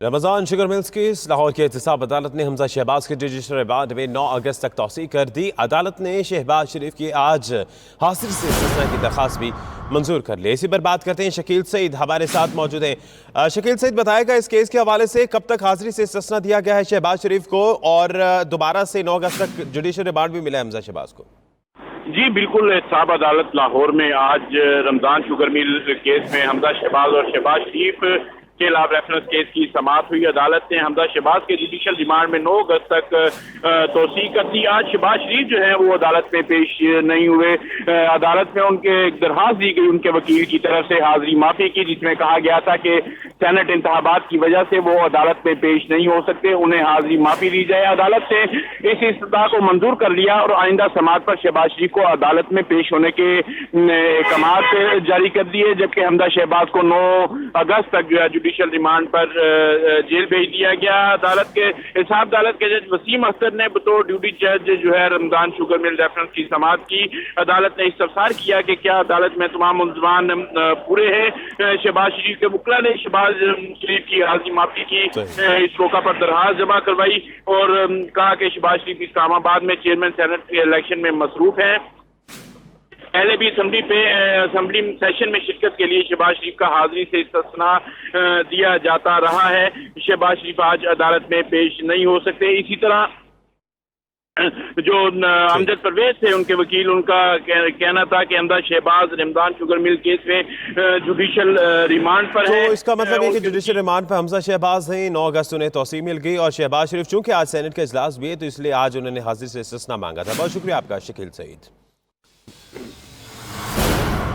Ramzan sugar mills case Lahore की एहतसाब अदालत ने हमजा शहबाज के जुडिशल रिमांड में 9 अगस्त तक तौसीह कर दी। अदालत ने शहबाज शरीफ की आज हाजिर से इस्तिस्ना की दरख्वास्त भी मंजूर कर ली। इसी पर बात करते हैं, शकील सईद हमारे साथ मौजूद हैं। शकील सईद, बताएगा इस केस के हवाले से कब तक हाजिरी से इस्तिस्ना दिया गया है शहबाज शरीफ को, और दोबारा से 9 अगस्त तक जुडिशल रिमांड भी मिला है हमजा शहबाज को? जी बिल्कुल, एहतसाब अदालत लाहौर में आज रमजान शुगर मिल केस में हमजा शहबाज और शहबाज शरीफ के खिलाफ रेफरेंस केस की समाअत हुई। अदालत ने हमजा शहबाज के जुडिशल रिमांड में 9 अगस्त तक तौसीह कर दी। आज शहबाज शरीफ जो है वो अदालत में पेश नहीं हुए। अदालत में उनके एक दरखास्त दी गई उनके वकील की तरफ से हाजिरी माफी की, जिसमें कहा गया था कि सेनेट इंतखाबात की वजह से वो अदालत में पेश नहीं हो सकते, उन्हें हाजिरी माफी दी जाए। अदालत ने इस इस्तदा को मंजूर कर लिया और आइंदा समाअत पर शहबाज शरीफ को अदालत में पेश होने के अहकामात जारी कर दिए, जबकि हमजा शहबाज को 9 अगस्त तक जो है जुडिशल रिमांड पर जेल भेज दिया गया। अदालत के हिसाब अदालत के जज वसीम अख्तर ने बतौर ड्यूटी जज जो है रमजान शुगर मिल रेफरेंस की समाअत की। अदालत ने इस्तफसार किया कि क्या अदालत में तमाम मुलजमान पूरे हैं। शहबाज शरीफ के वकील ने शहबाज शरीफ की हाजिरी माफी की, इस मौका पर दरखास्त जमा करवाई और कहा कि शहबाज शरीफ इस्लामाबाद में चेयरमैन सेनेट के इलेक्शन में मसरूफ है। पहले भी असेंबली सेशन में शिरकत के लिए शहबाज शरीफ का हाजिरी से इस्तिस्ना दिया जाता रहा है। शहबाज शरीफ आज अदालत में पेश नहीं हो सकते। इसी तरह जो अमजद परवेज थे उनके वकील, उनका कहना था कि Hamza Shahbaz Ramzan sugar mill case में जुडिशल रिमांड पर है। तो इसका मतलब है कि जुडिशल रिमांड पर हमजा शहबाज हैं। 9 अगस्त उन्हें तौसीह मिल गई और शहबाज शरीफ चूंकि आज सेनेट का इजलास भी है तो इसलिए आज उन्होंने हाजिर से इस्तिस्ना मांगा था। बहुत शुक्रिया आपका शकील सईद।